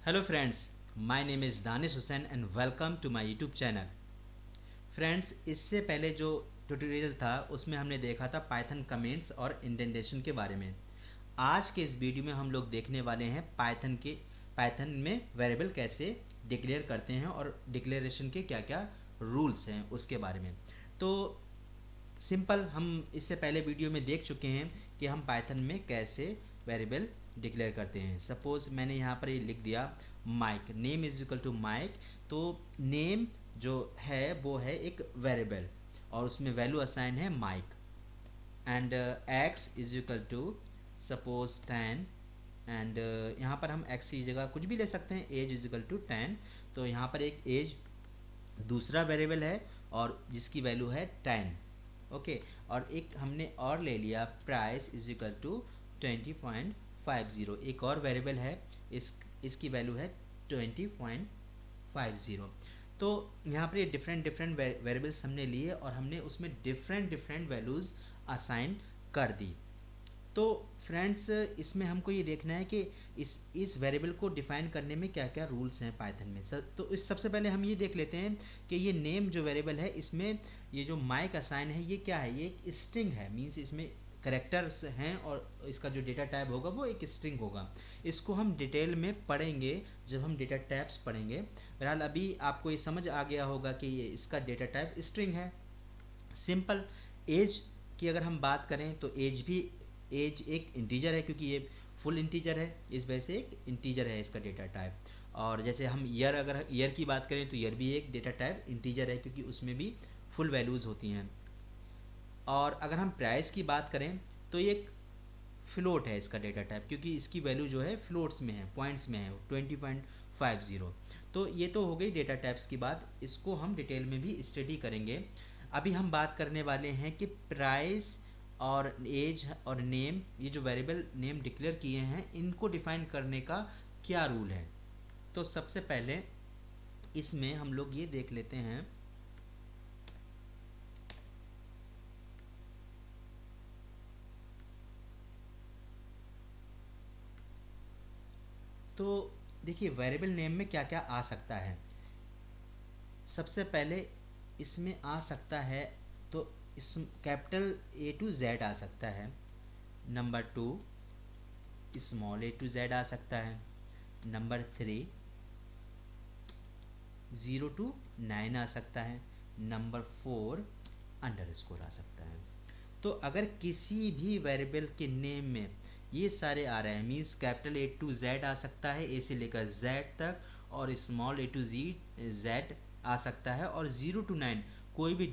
Hello friends, my name is Danish Hussain and welcome to my YouTube channel. Friends, इससे पहले जो tutorial था उसमें हमने देखा था पाइथन कमेंट्स और इंडेंटेशन के बारे में। आज के इस वीडियो में हम लोग देखने वाले हैं पाइथन में वेरिएबल कैसे डिक्लेयर करते हैं और डिक्लेरेशन के क्या क्या रूल्स हैं उसके बारे में। तो सिंपल, हम इससे पहले वीडियो में देख चुके हैं कि हम पाइथन में कैसे वेरिएबल डिक्लेयर करते हैं। सपोज मैंने यहाँ पर ये लिख दिया Mike, name is equal to Mike. तो नेम जो है वो है एक वेरिएबल और उसमें वैल्यू असाइन है Mike. And X is equal to suppose 10। And यहाँ पर हम एक्स की जगह कुछ भी ले सकते हैं। Age is equal to 10। तो यहाँ पर एक एज दूसरा वेरिएबल है और जिसकी वैल्यू है 10। ओके, और एक हमने और ले लिया प्राइस इज इक्वल टू 20.50। एक और वेरिएबल है, इसकी वैल्यू है 20.50। तो यहाँ पर ये डिफरेंट वेरिएबल्स हमने लिए और हमने उसमें डिफरेंट वैल्यूज़ असाइन कर दी। तो फ्रेंड्स, इसमें हमको ये देखना है कि इस वेरिएबल को डिफाइन करने में क्या क्या रूल्स हैं पाइथन में। तो इस सबसे पहले हम ये देख लेते हैं कि ये नेम जो वेरिएबल है इसमें ये जो माइक असाइन है ये क्या है। ये एक स्ट्रिंग है, मींस इसमें करेक्टर्स हैं और इसका जो डेटा टाइप होगा वो एक स्ट्रिंग होगा। इसको हम डिटेल में पढ़ेंगे जब हम डेटा टाइप्स पढ़ेंगे। बहरहाल अभी आपको ये समझ आ गया होगा कि ये इसका डेटा टाइप स्ट्रिंग है। सिंपल। एज की अगर हम बात करें तो एज एक इंटीजर है, क्योंकि ये फुल इंटीजर है, इस वजह से एक इंटीजर है इसका डेटा टाइप। और जैसे हम अगर ईयर की बात करें तो ईयर भी एक डेटा टाइप इंटीजर है, क्योंकि उसमें भी फुल वैल्यूज़ होती हैं। और अगर हम प्राइस की बात करें तो ये एक फ्लोट है इसका डेटा टाइप, क्योंकि इसकी वैल्यू जो है फ्लोट्स में है, पॉइंट्स में है, 20.50। तो ये तो हो गई डेटा टाइप्स की बात, इसको हम डिटेल में भी स्टडी करेंगे। अभी हम बात करने वाले हैं कि प्राइस और एज और नेम, ये जो वेरिएबल नेम डिक्लेयर किए हैं इनको डिफाइन करने का क्या रूल है। तो सबसे पहले इसमें हम लोग ये देख लेते हैं। तो देखिए वेरिएबल नेम में क्या क्या आ सकता है। सबसे पहले इसमें आ सकता है तो इस कैपिटल A to Z आ सकता है। Number 2 small a to z आ सकता है। नंबर 3 0 to 9 आ सकता है। नंबर 4 अंडरस्कोर आ सकता है। तो अगर किसी भी वेरिएबल के नेम में ये सारे आ रहे हैं, means capital A to Z आ सकता है, A से लेकर Z तक, और स्मॉल A to Z आ सकता है, और 0 to 9 कोई भी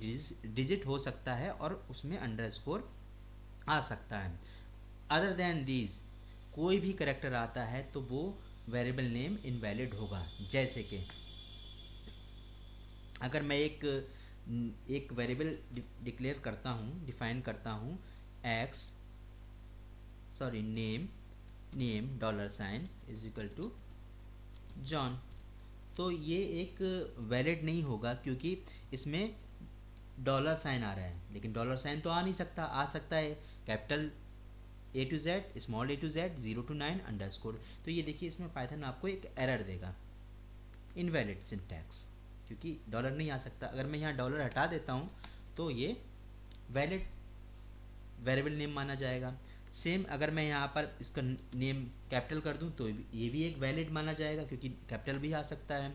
डिजिट हो सकता है और उसमें अंडरस्कोर आ सकता है। अदर देन दीज कोई भी करेक्टर आता है तो वो वेरिएबल नेम इनवैलिड होगा। जैसे कि अगर मैं एक वेरिएबल डिक्लेयर करता हूँ, डिफाइन करता हूँ name $, is equal to John, तो ये एक वैलिड नहीं होगा, क्योंकि इसमें $साइन आ रहा है। लेकिन $साइन तो आ नहीं सकता, आ सकता है capital A to Z, small A to Z, 0 to 9 underscore. तो ये देखिए इसमें पाइथन आपको एक एरर देगा, इनवैलिड सिंटैक्स, क्योंकि डॉलर नहीं आ सकता। अगर मैं यहाँ डॉलर हटा देता हूँ तो ये वैलिड वेरिएबल नेम माना जाएगा। सेम अगर मैं यहाँ पर इसका नेम कैपिटल कर दूँ तो ये भी एक वैलिड माना जाएगा, क्योंकि कैपिटल भी आ सकता है।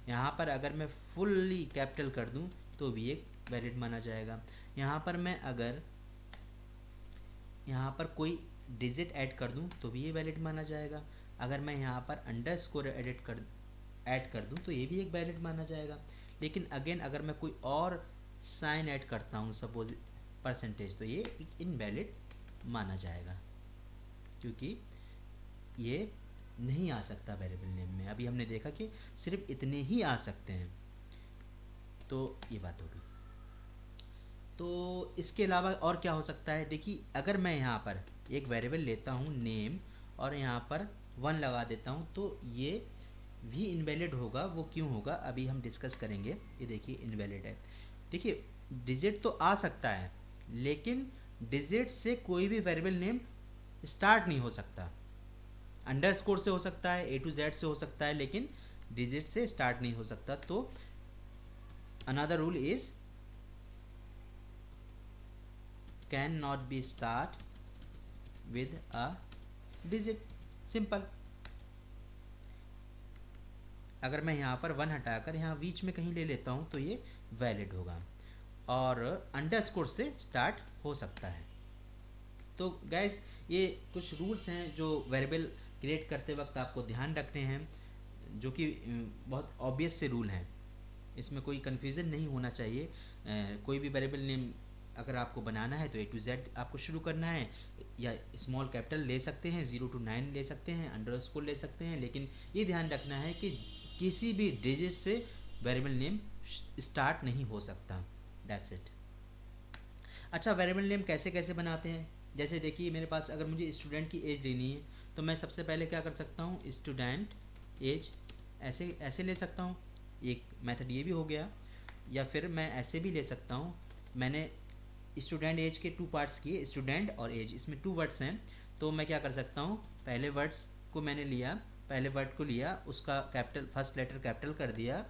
यहाँ पर अगर मैं फुल्ली कैपिटल कर दूँ तो भी एक वैलिड माना जाएगा। यहाँ पर मैं अगर यहाँ पर कोई डिजिट ऐड कर दूँ तो भी ये वैलिड माना जाएगा। अगर मैं यहाँ पर अंडरस्कोर ऐड कर दूँ तो ये भी एक वैलिड माना जाएगा। लेकिन अगेन अगर मैं कोई और साइन ऐड करता हूँ, सपोज परसेंटेज, तो ये इनवैलिड माना जाएगा, क्योंकि ये नहीं आ सकता वेरिएबल नेम में। अभी हमने देखा कि सिर्फ इतने ही आ सकते हैं, तो ये बात होगी। तो इसके अलावा और क्या हो सकता है, देखिए अगर मैं यहाँ पर एक वेरिएबल लेता हूँ नेम और यहाँ पर 1 लगा देता हूँ तो ये भी इनवैलिड होगा। वो क्यों होगा अभी हम डिस्कस करेंगे। ये देखिए इनवैलिड है। देखिए डिजिट तो आ सकता है, लेकिन डिजिट से कोई भी वेरिएबल नेम स्टार्ट नहीं हो सकता। अंडरस्कोर से हो सकता है, ए टू जेड से हो सकता है, लेकिन डिजिट से स्टार्ट नहीं हो सकता। तो another rule is can not be start with a digit, simple. अगर मैं यहाँ पर 1 हटाकर यहाँ बीच में कहीं ले लेता हूँ तो ये वैलिड होगा, और अंडरस्कोर से स्टार्ट हो सकता है। तो गैस ये कुछ रूल्स हैं जो वेरिएबल क्रिएट करते वक्त आपको ध्यान रखने हैं, जो कि बहुत ऑब्वियस से रूल हैं, इसमें कोई कन्फ्यूज़न नहीं होना चाहिए। कोई भी वेरिएबल नेम अगर आपको बनाना है तो ए टू जेड आपको शुरू करना है, या स्मॉल कैपिटल ले सकते हैं, 0 to 9 ले सकते हैं, अंडरस्कोर ले सकते हैं, लेकिन ये ध्यान रखना है कि किसी भी डिजिट से वेरिएबल नेम स्टार्ट नहीं हो सकता। That's it. अच्छा, वेरिएबल नेम कैसे कैसे बनाते हैं? जैसे देखिए मेरे पास अगर मुझे स्टूडेंट की एज लेनी है तो मैं सबसे पहले क्या कर सकता हूँ, स्टूडेंट एज ऐसे ऐसे ले सकता हूँ, एक मेथड ये भी हो गया। या फिर मैं ऐसे भी ले सकता हूँ, मैंने स्टूडेंट एज के 2 पार्ट्स किए, स्टूडेंट और एज, इसमें 2 वर्ड्स हैं, तो मैं क्या कर सकता हूँ, पहले वर्ड्स को मैंने लिया, पहले वर्ड को लिया, उसका कैपिटल फर्स्ट लेटर कैपिटल कर दिया,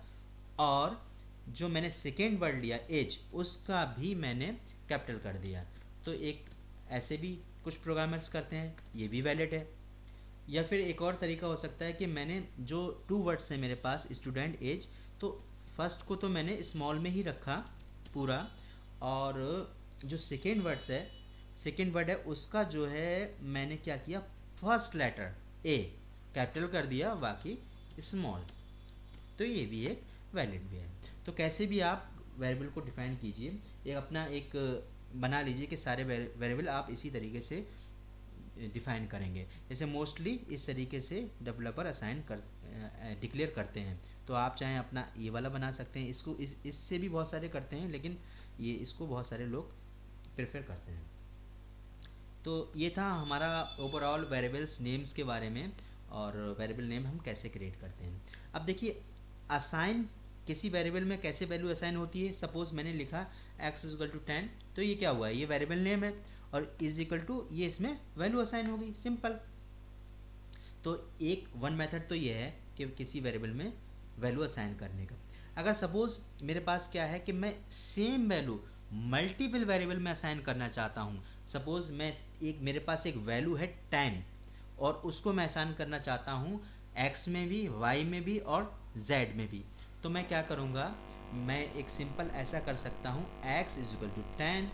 और जो मैंने सेकेंड वर्ड लिया एज, उसका भी मैंने कैपिटल कर दिया। तो एक ऐसे भी कुछ प्रोग्रामर्स करते हैं, ये भी वैलिड है। या फिर एक और तरीका हो सकता है कि मैंने जो 2 वर्ड्स हैं मेरे पास, स्टूडेंट एज, तो फर्स्ट को तो मैंने स्मॉल में ही रखा पूरा, और जो सेकेंड वर्ड्स है, सेकेंड वर्ड है उसका जो है मैंने क्या किया, फर्स्ट लेटर ए कैपिटल कर दिया, बाकी स्मॉल। तो ये भी एक वैलिड भी है। तो कैसे भी आप वेरिएबल को डिफाइन कीजिए, एक अपना एक बना लीजिए कि सारे वेरिएबल आप इसी तरीके से डिफाइन करेंगे। जैसे मोस्टली इस तरीके से डेवलपर असाइन कर डिक्लेयर करते हैं। तो आप चाहें अपना ये वाला बना सकते हैं, इसको इससे भी बहुत सारे करते हैं, लेकिन ये इसको बहुत सारे लोग प्रेफर करते हैं। तो ये था हमारा ओवरऑल वेरिएबल्स नेम्स के बारे में, और वेरिएबल नेम हम कैसे क्रिएट करते हैं। अब देखिए असाइन किसी वेरिएबल में कैसे वैल्यू असाइन होती है। सपोज मैंने लिखा x इज इक्वल टू 10, तो ये क्या हुआ है, ये वेरिएबल नेम है, और इज इक्वल टू ये इसमें वैल्यू असाइन हो गई, सिंपल। तो एक वन मेथड तो ये है कि किसी वेरिएबल में वैल्यू असाइन करने का। अगर सपोज मेरे पास क्या है कि मैं सेम वैल्यू मल्टीपल वेरिएबल में असाइन करना चाहता हूँ। सपोज मैं मेरे पास एक वैल्यू है 10, और उसको मैं असाइन करना चाहता हूँ x में भी, y में भी और z में भी। तो मैं क्या करूँगा, मैं एक सिंपल ऐसा कर सकता हूँ, x is equal to 10,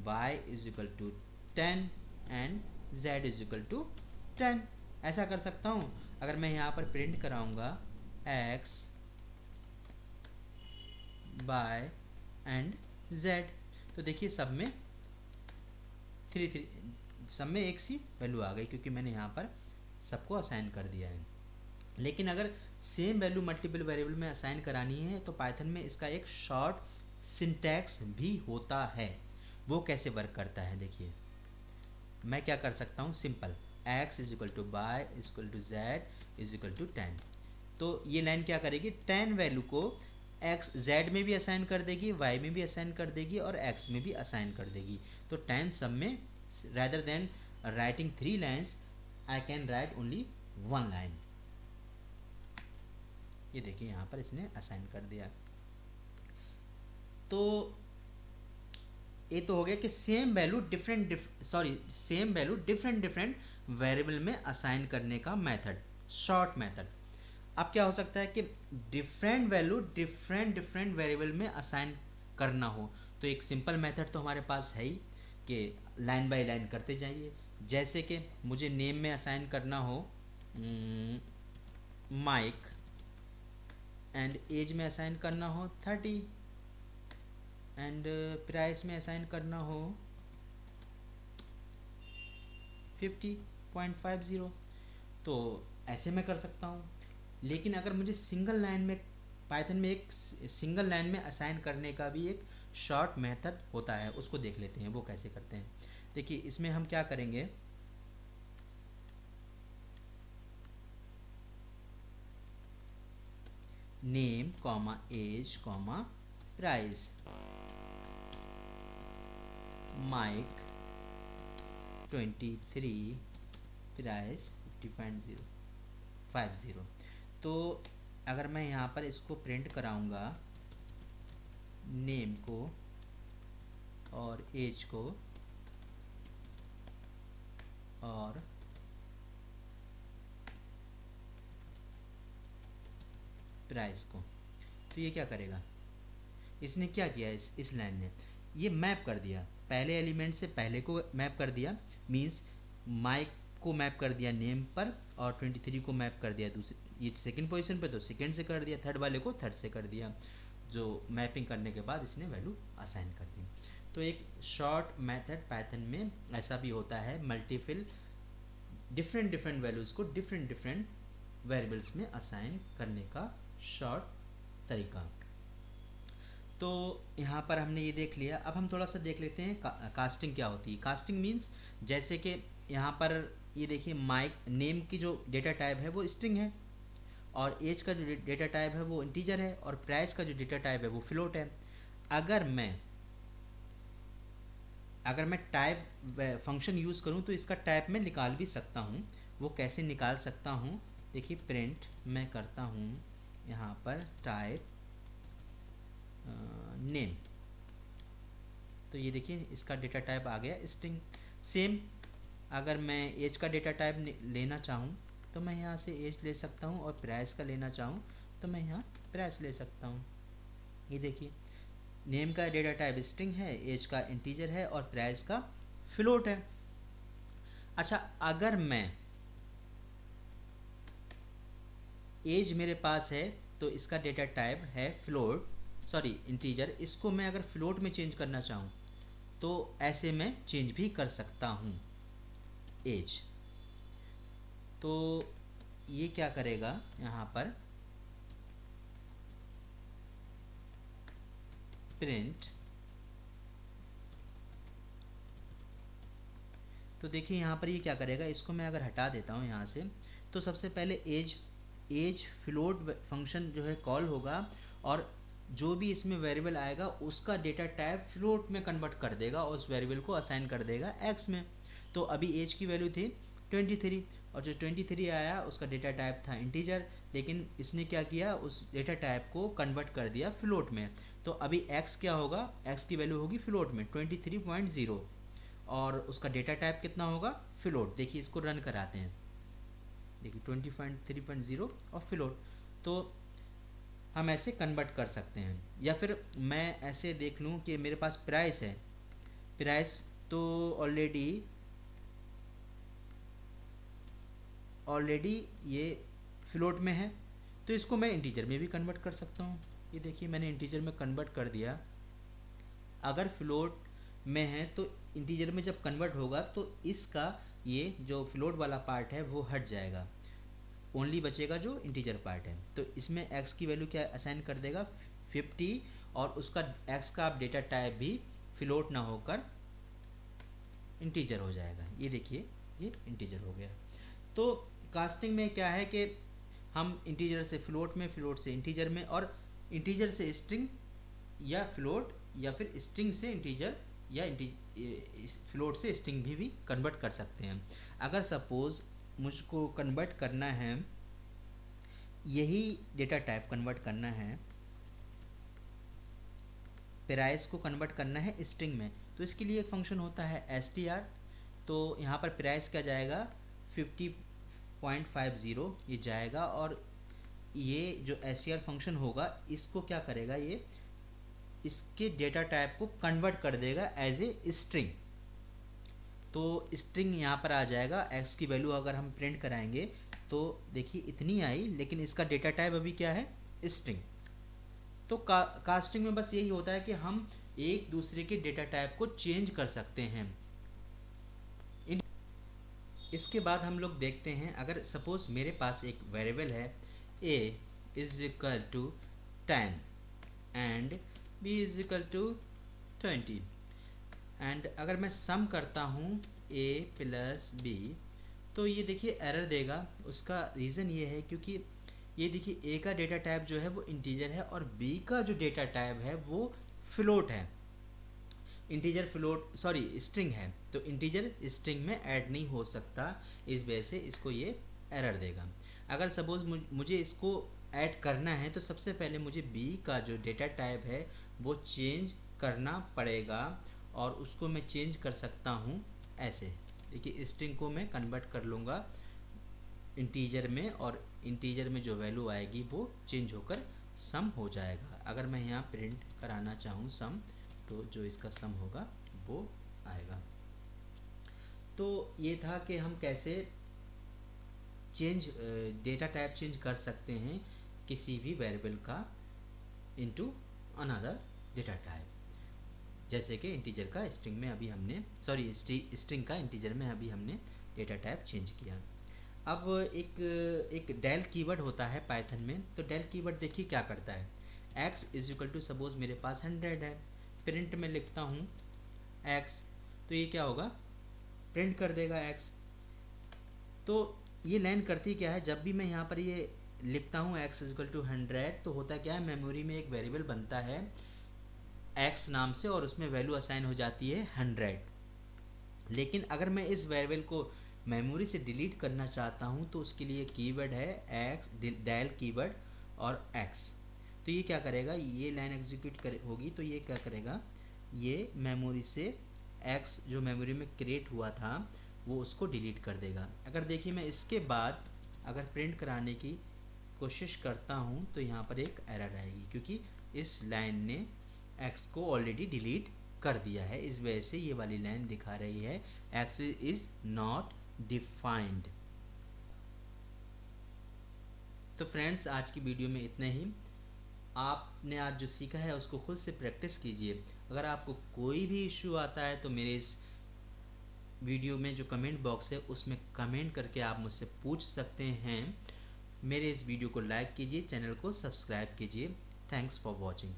y is equal to 10 and z is equal to 10, ऐसा कर सकता हूँ। अगर मैं यहाँ पर प्रिंट कराऊँगा x, y एंड z, तो देखिए सब में 3 सब में एक सी वैल्यू आ गई, क्योंकि मैंने यहाँ पर सबको असाइन कर दिया है। लेकिन अगर सेम वैल्यू मल्टीपल वेरिएबल में असाइन करानी है तो पाइथन में इसका एक शॉर्ट सिंटैक्स भी होता है। वो कैसे वर्क करता है, देखिए मैं क्या कर सकता हूँ, simple x is equal to Y is equal to Z is equal to 10। तो ये लाइन क्या करेगी, 10 वैल्यू को x z में भी असाइन कर देगी, y में भी असाइन कर देगी और x में भी असाइन कर देगी। तो 10 सब में, rather than writing 3 lines, I can write only 1 line। ये देखिए यहाँ पर इसने असाइन कर दिया। तो ये तो हो गया कि same value same value different variable में असाइन करने का मेथड, शॉर्ट मेथड। अब क्या हो सकता है कि डिफरेंट वैल्यू डिफरेंट वेरिएबल में असाइन करना हो, तो एक सिंपल मेथड तो हमारे पास है ही कि लाइन बाय लाइन करते जाइए। जैसे कि मुझे नेम में असाइन करना हो माइक, एंड एज में असाइन करना हो 30, एंड प्राइस में असाइन करना हो 50.50, तो ऐसे मैं कर सकता हूँ। लेकिन अगर मुझे सिंगल लाइन में, पाइथन में एक सिंगल लाइन में असाइन करने का भी एक शॉर्ट मेथड होता है, उसको देख लेते हैं वो कैसे करते हैं। देखिए इसमें हम क्या करेंगे, name comma age comma price, Mike 23, price 50.50। तो अगर मैं यहाँ पर इसको प्रिंट कराऊंगा, नेम को और एज को और प्राइस को, तो ये क्या करेगा, इसने क्या किया, इस लाइन ने ये मैप कर दिया, पहले एलिमेंट से पहले को मैप कर दिया, मींस माइक को मैप कर दिया नेम पर, और 23 को मैप कर दिया दूसरे ये सेकंड पोजीशन पे, तो सेकंड से कर दिया, थर्ड वाले को थर्ड से कर दिया। जो मैपिंग करने के बाद इसने वैल्यू असाइन कर दी। तो एक शॉर्ट मेथड पाइथन में ऐसा भी होता है, मल्टीपल डिफरेंट डिफरेंट वैल्यूज़ को डिफरेंट डिफरेंट वेरिएबल्स में असाइन करने का शॉर्ट तरीका। तो यहाँ पर हमने ये देख लिया। अब हम थोड़ा सा देख लेते हैं कास्टिंग क्या होती है। कास्टिंग मीन्स जैसे कि यहाँ पर ये देखिए, माइक नेम की जो डेटा टाइप है वो स्ट्रिंग है, और एज का जो डेटा टाइप है वो इंटीजर है, और प्राइस का जो डेटा टाइप है वो फ्लोट है। अगर मैं टाइप फंक्शन यूज़ करूँ तो इसका टाइप मैं निकाल भी सकता हूँ। वो कैसे निकाल सकता हूँ, देखिए प्रिंट मैं करता हूँ यहाँ पर टाइप नेम, तो ये देखिए इसका डेटा टाइप आ गया स्ट्रिंग। सेम अगर मैं एज का डेटा टाइप लेना चाहूँ तो मैं यहाँ से एज ले सकता हूँ, और प्राइस का लेना चाहूँ तो मैं यहाँ प्राइस ले सकता हूँ। ये देखिए नेम का डेटा टाइप स्ट्रिंग है, एज का इंटीजर है, और प्राइस का फ्लोट है। अच्छा, अगर मैं एज मेरे पास है तो इसका डेटा टाइप है फ्लोट, सॉरी इंटीजर, इसको मैं अगर फ्लोट में चेंज करना चाहूँ तो ऐसे मैं चेंज भी कर सकता हूँ एज। तो ये क्या करेगा यहाँ पर, प्रिंट, तो देखिए यहाँ पर ये क्या करेगा, इसको मैं अगर हटा देता हूँ यहाँ से, तो सबसे पहले एज फ्लोट फंक्शन जो है कॉल होगा, और जो भी इसमें वेरिएबल आएगा उसका डेटा टाइप फ्लोट में कन्वर्ट कर देगा और उस वेरिएबल को असाइन कर देगा एक्स में। तो अभी एज की वैल्यू थी 23, और जो 23 आया उसका डेटा टाइप था इंटीजर, लेकिन इसने क्या किया, उस डेटा टाइप को कन्वर्ट कर दिया फ्लोट में। तो अभी एक्स क्या होगा, एक्स की वैल्यू होगी फ्लोट में 23.0, और उसका डेटा टाइप कितना होगा, फ्लोट। देखिए इसको रन कराते हैं, देखिए 23.0 और फ्लोट। तो हम ऐसे कन्वर्ट कर सकते हैं। या फिर मैं ऐसे देख लूँ कि मेरे पास प्राइस है, प्राइस तो ऑलरेडी ये फ्लोट में है, तो इसको मैं इंटीजर में भी कन्वर्ट कर सकता हूँ। ये देखिए मैंने इंटीजर में कन्वर्ट कर दिया। अगर फ्लोट में है तो इंटीजर में जब कन्वर्ट होगा तो इसका ये जो फ्लोट वाला पार्ट है वो हट जाएगा, ओनली बचेगा जो इंटीजर पार्ट है। तो इसमें x की वैल्यू क्या असाइन कर देगा, 50, और उसका x का आप डेटा टाइप भी फ्लोट ना होकर इंटीजर हो जाएगा। ये देखिए ये इंटीजर हो गया। तो कास्टिंग में क्या है कि हम इंटीजर से फ्लोट में, फ्लोट से इंटीजर में, और इंटीजर से स्ट्रिंग या फ्लोट, या फिर स्ट्रिंग से इंटीजर, या फ्लोट से स्ट्रिंग भी कन्वर्ट कर सकते हैं। अगर सपोज़ मुझको कन्वर्ट करना है, यही डेटा टाइप कन्वर्ट करना है, प्राइस को कन्वर्ट करना है स्ट्रिंग में, तो इसके लिए एक फंक्शन होता है str। तो यहाँ पर प्राइस क्या जाएगा, 50.50 ये जाएगा, और ये जो str फंक्शन होगा इसको क्या करेगा, ये इसके डेटा टाइप को कन्वर्ट कर देगा एज ए स्ट्रिंग। तो स्ट्रिंग यहाँ पर आ जाएगा। x की वैल्यू अगर हम प्रिंट कराएंगे तो देखिए इतनी आई, लेकिन इसका डेटा टाइप अभी क्या है, स्ट्रिंग। तो कास्टिंग में बस यही होता है कि हम एक दूसरे के डेटा टाइप को चेंज कर सकते हैं। इसके बाद हम लोग देखते हैं, अगर सपोज मेरे पास एक वेरिएबल है a is equal to 10 and b is equal to 20, and अगर मैं सम करता हूँ a प्लस b, तो ये देखिए एरर देगा। उसका रीज़न ये है क्योंकि ये देखिए a का डेटा टाइप जो है वो इंटीजर है, और b का जो डेटा टाइप है वो फ्लोट है, इंटीजर फ्लोट सॉरी स्ट्रिंग है। तो इंटीजर स्ट्रिंग में ऐड नहीं हो सकता, इस वजह से इसको ये एरर देगा। अगर सपोज़ मुझे इसको ऐड करना है तो सबसे पहले मुझे बी का जो डेटा टाइप है वो चेंज करना पड़ेगा, और उसको मैं चेंज कर सकता हूँ ऐसे। देखिए स्ट्रिंग को मैं कन्वर्ट कर लूँगा इंटीजर में, और इंटीजर में जो वैल्यू आएगी वो चेंज होकर सम हो जाएगा। अगर मैं यहाँ प्रिंट कराना चाहूँ सम, तो जो इसका सम होगा वो आएगा। तो ये था कि हम कैसे चेंज डेटा टाइप चेंज कर सकते हैं किसी भी वेरिएबल का इनटू अनदर डेटा टाइप। जैसे कि इंटीजर का स्ट्रिंग में अभी हमने, सॉरी स्ट्रिंग का इंटीजर में अभी हमने डेटा टाइप चेंज किया। अब एक डेल कीवर्ड होता है पाइथन में। तो डेल कीवर्ड देखिए क्या करता है, x is equal to suppose मेरे पास 100 है, प्रिंट में लिखता हूँ x, तो ये क्या होगा, प्रिंट कर देगा x। तो ये लाइन करती क्या है, जब भी मैं यहाँ पर ये लिखता हूँ x इज इक्वल टू 100, तो होता क्या है, मेमोरी में एक वेरिएबल बनता है x नाम से, और उसमें वैल्यू असाइन हो जाती है 100। लेकिन अगर मैं इस वेरिएबल को मेमोरी से डिलीट करना चाहता हूँ तो उसके लिए कीवर्ड है x, डेल कीवर्ड और x। तो ये क्या करेगा, ये लाइन एग्जीक्यूट होगी तो ये क्या करेगा, ये मेमोरी से x जो मेमोरी में क्रिएट हुआ था वो उसको डिलीट कर देगा। अगर देखिए मैं इसके बाद अगर प्रिंट कराने की कोशिश करता हूँ तो यहाँ पर एक एरर आएगी, क्योंकि इस लाइन ने x को ऑलरेडी डिलीट कर दिया है। इस वजह से ये वाली लाइन दिखा रही है x इज नॉट डिफाइंड। तो फ्रेंड्स आज की वीडियो में इतना ही। आपने आज जो सीखा है उसको खुद से प्रैक्टिस कीजिए। अगर आपको कोई भी इश्यू आता है तो मेरे इस वीडियो में जो कमेंट बॉक्स है उसमें कमेंट करके आप मुझसे पूछ सकते हैं। मेरे इस वीडियो को लाइक कीजिए, चैनल को सब्सक्राइब कीजिए। Thanks for watching.